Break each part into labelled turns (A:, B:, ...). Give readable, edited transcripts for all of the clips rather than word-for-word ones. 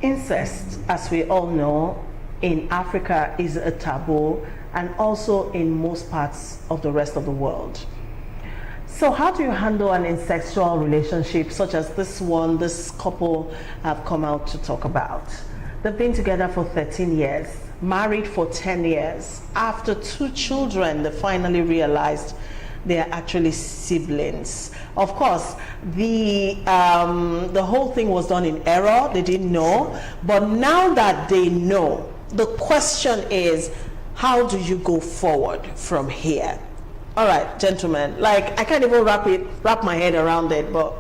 A: Incest, as we all know, in Africa is a taboo, and also in most parts of the rest of the world. So how do you handle an incestual relationship such as this one this couple have come out to talk about? They've been together for 13 years, married for 10 years. After 2 children, they finally realized they are actually siblings. Of course, the whole thing was done in error. They didn't know. But now that they know, the question is, how do you go forward from here? All right, gentlemen, like I can't even wrap my head around it, but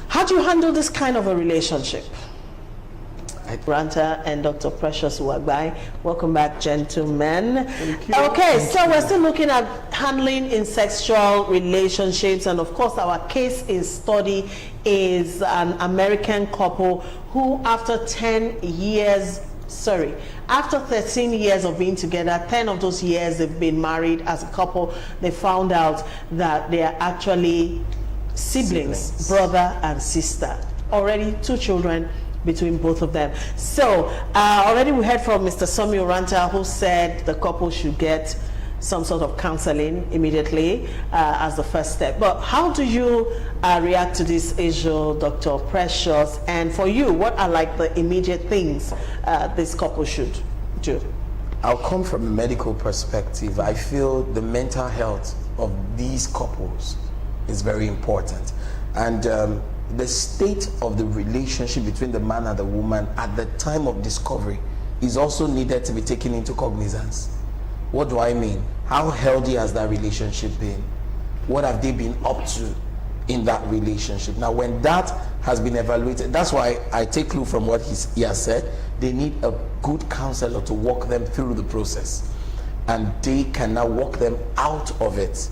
A: how do you handle this kind of a relationship? Ranta and Dr. Precious Uwagbai. Welcome back, gentlemen. Okay, so we're still looking at handling incestual relationships, and of course our case in study is an American couple who after 13 years of being together, 10 of those years they've been married as a couple, they found out that they are actually siblings, brother and sister. Already 2 children between both of them. So already we heard from Mr. Samuel Ranta, who said the couple should get some sort of counseling immediately as the first step. But how do you react to this issue, Dr. Precious? And for you, what are like the immediate things this couple should do?
B: I'll come from a medical perspective. I feel the mental health of these couples is very important. And the state of the relationship between the man and the woman at the time of discovery is also needed to be taken into cognizance. What do I mean? How healthy has that relationship been? What have they been up to in that relationship? Now, when that has been evaluated, that's why I take clue from what he has said. They need a good counselor to walk them through the process, and they can now walk them out of it.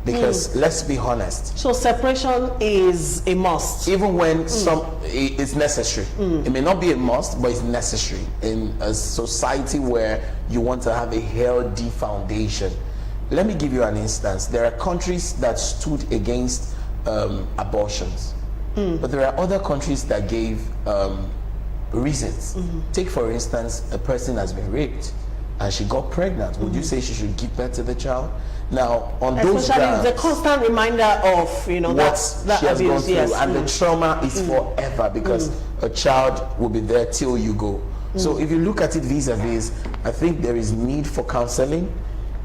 B: Because let's be honest.
A: So separation is a must.
B: Even when it's necessary. It may not be a must, but it's necessary in a society where you want to have a healthy foundation. Let me give you an instance. There are countries that stood against abortions, but there are other countries that gave reasons. Take for instance, a person has been raped and she got pregnant. Would you say she should give birth to the child? Now, on those grounds,
A: the constant reminder of that
B: she has
A: abuse,
B: gone through, and the trauma is forever, because a child will be there till you go. So if you look at it vis-a-vis, I think there is need for counseling,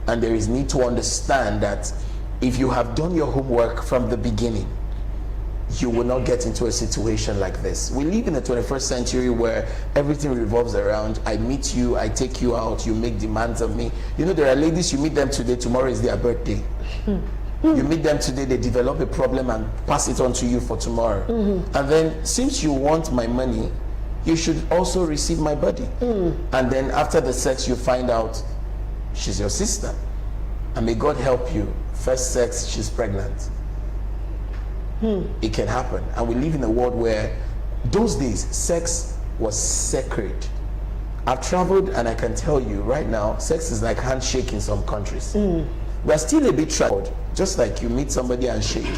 B: and there is need to understand that if you have done your homework from the beginning, you will not get into a situation like this. We live in the 21st century where everything revolves around, I meet you, I take you out, you make demands of me. You know, there are ladies, you meet them today, tomorrow is their birthday. You meet them today, they develop a problem and pass it on to you for tomorrow. And then, since you want my money, you should also receive my body. And then after the sex, you find out she's your sister. And may God help you, first sex, she's pregnant. It can happen. And we live in a world where those days sex was sacred. I've traveled and I can tell you right now, sex is like handshake in some countries. We're still a bit traveled, just like you meet somebody and shake.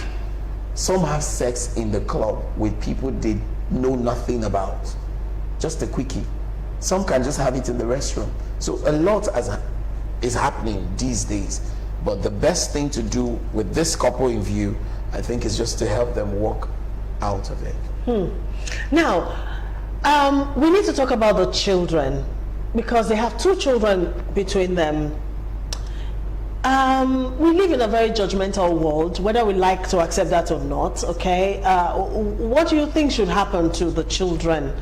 B: Some have sex in the club with people they know nothing about, just a quickie. Some can just have it in the restroom. So a lot is happening these days, but the best thing to do with this couple in view, I think, is just to help them walk out of it.
A: Now, we need to talk about the children, because they have 2 children between them. We live in a very judgmental world, whether we like to accept that or not, okay? What do you think should happen to the children?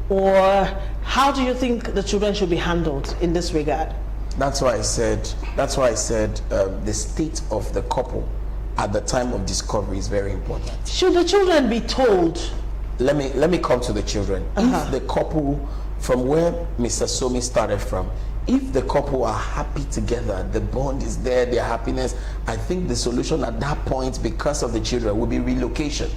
A: Or how do you think the children should be handled in this regard?
B: That's why I said the state of the couple at the time of discovery is very important.
A: Should the children be told?
B: Let me come to the children. If the couple, from where Mr. Somi started from, if the couple are happy together, the bond is there, their happiness, I think the solution at that point, because of the children, will be relocation.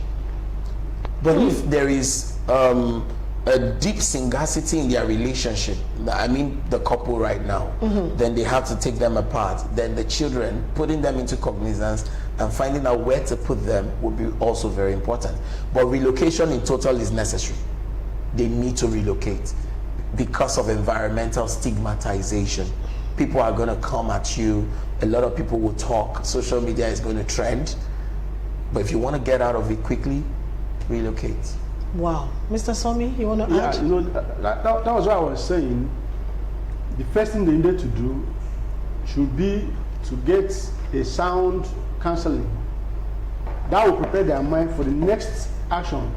B: But if there is a deep sagacity in their relationship, I mean the couple right now, then they have to take them apart. Then the children, putting them into cognizance and finding out where to put them will be also very important. But relocation in total is necessary. they need to relocate because of environmental stigmatization. People are going to come at you. A lot of people will talk. Social media is going to trend. But if you want to get out of it quickly, relocate.
A: Wow. Mr. Somi, you want to add?
C: Yeah, that was what I was saying. The first thing they needed to do should be to get a sound counseling. That will prepare their mind for the next action.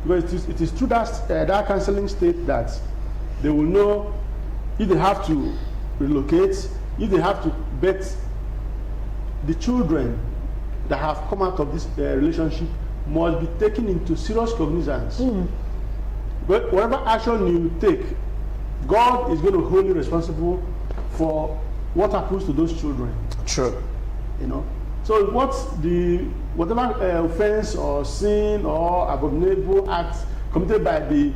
C: Because it is through that counseling state that they will know if they have to relocate, if they have to bet. The children that have come out of this relationship must be taken into serious cognizance. But whatever action you take, God is going to hold you responsible for what happens to those children.
B: True.
C: You know. So whatever offense or sin or abominable act committed by the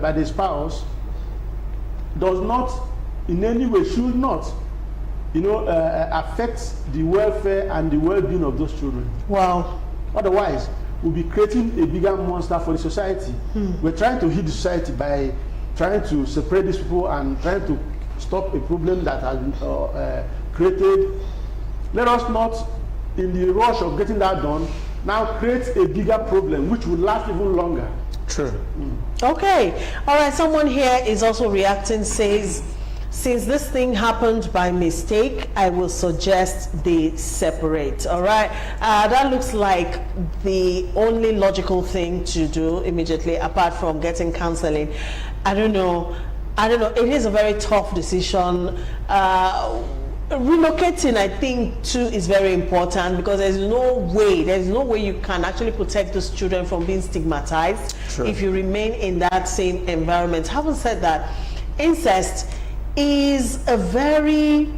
C: by the spouse does not in any way, should not, affect the welfare and the well-being of those children.
A: Wow.
C: Otherwise, we'll be creating a bigger monster for the society. We're trying to heal the society by trying to separate these people and trying to stop a problem that has been created. Let us not, in the rush of getting that done, now create a bigger problem which will last even longer.
B: True.
A: Okay. All right. Someone here is also reacting, says, since this thing happened by mistake, I will suggest they separate. All right. That looks like the only logical thing to do immediately, apart from getting counseling. I don't know. It is a very tough decision. Relocating, I think, too, is very important, because there's no way you can actually protect those children from being stigmatized. True. If you remain in that same environment. Having said that, incest is a very,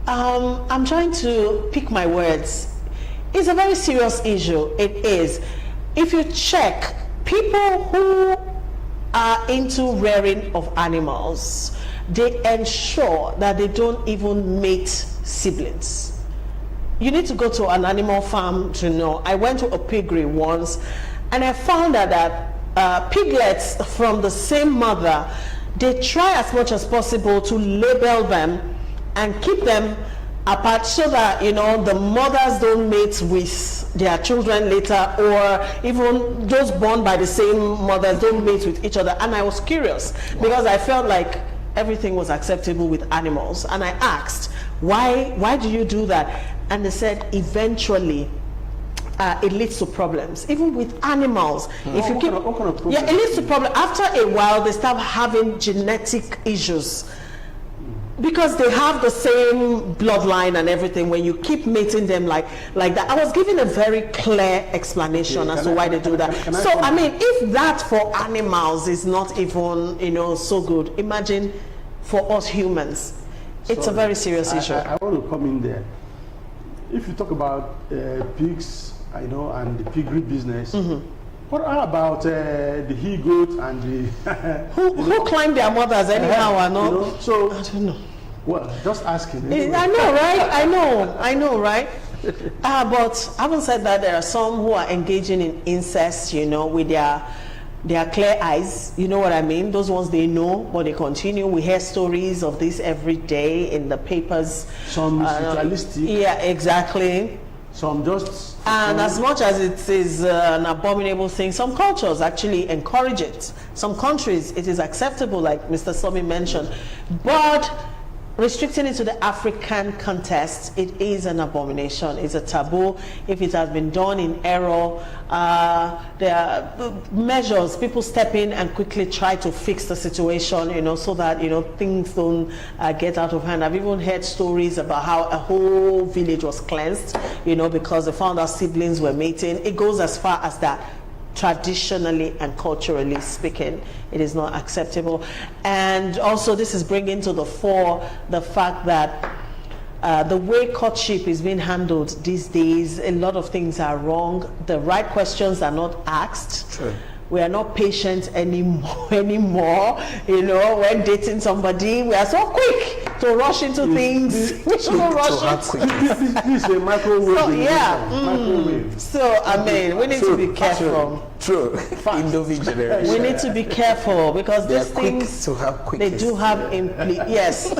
A: I'm trying to pick my words. It's a very serious issue. It is. If you check, people who are into rearing of animals, they ensure that they don't even mate siblings. You need to go to an animal farm to know. I went to a piggery once, and I found out that piglets from the same mother, they try as much as possible to label them and keep them apart, so that the mothers don't mate with their children later, or even those born by the same mothers don't mate with each other. And I was curious, because I felt like everything was acceptable with animals, and I asked, why do you do that? And they said eventually it leads to problems, even with animals. If you keep,
C: what kind of problem?
A: Yeah, it leads to problems. After a while, they start having genetic issues, because they have the same bloodline and everything. When you keep mating them like that, I was given a very clear explanation as to why they do that. So I mean, if that for animals is not even so good, imagine for us humans. It's a very serious issue.
C: I want to come in there. If you talk about pigs, and the piggery business, what about the he-goat and the
A: who climb their mothers anyhow?
C: So
A: I don't know.
C: Well, just asking. Anyway.
A: I know, right? I know, right? But having said that, there are some who are engaging in incest, with their clear eyes. You know what I mean? Those ones, they know, but they continue. We hear stories of this every day in the papers.
C: Some ritualistic.
A: Yeah, exactly.
C: Some just.
A: And as much as it is an abominable thing, some cultures actually encourage it. Some countries, it is acceptable, like Mr. Somi mentioned. But restricting it to the African context, it is an abomination. It's a taboo. If it has been done in error, there are measures. People step in and quickly try to fix the situation, so that things don't get out of hand. I've even heard stories about how a whole village was cleansed, because they found out siblings were mating. It goes as far as that. Traditionally and culturally speaking, it is not acceptable. And also, this is bringing to the fore the fact that the way courtship is being handled these days, a lot of things are wrong. The right questions are not asked.
B: True.
A: We are not patient anymore. When dating somebody, we are so quick to rush into things. We shouldn't rush into
C: This is a microwave.
A: So, yeah.
C: Microwave.
A: So, I mean, we need to be careful.
B: True. Innovative generation.
A: We need to be careful because
B: They are
A: these
B: quick
A: things,
B: to have quickies.
A: they do have, yes.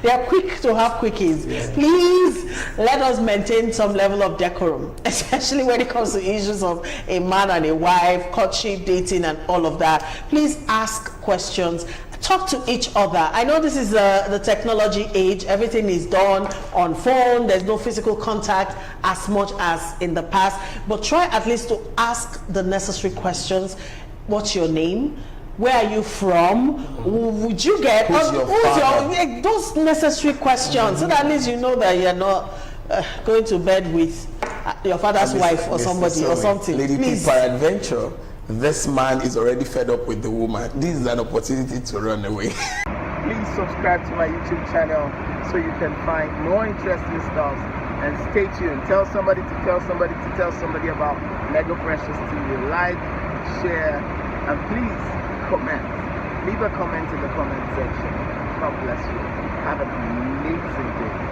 A: They are quick to have quickies. Please let us maintain some level of decorum, especially when it comes to issues of a man and a wife, courtship, dating, and all of that. Please ask questions. Talk to each other. I know this is the technology age. Everything is done on phone. There's no physical contact as much as in the past. But try at least to ask the necessary questions. What's your name? Where are you from? Would you get?
B: Who's your father?
A: Those necessary questions, so that at least you know that you're not going to bed with your father's wife or somebody or something.
B: Lady P,
A: Please.
B: peradventure, this man is already fed up with the woman. This is an opportunity to run away.
D: Please subscribe to my YouTube channel so you can find more interesting stuff, and stay tuned. Tell somebody to tell somebody to tell somebody about Mega Precious TV. Like, share, and please comment. Leave a comment in the comment section. God bless you. Have an amazing day.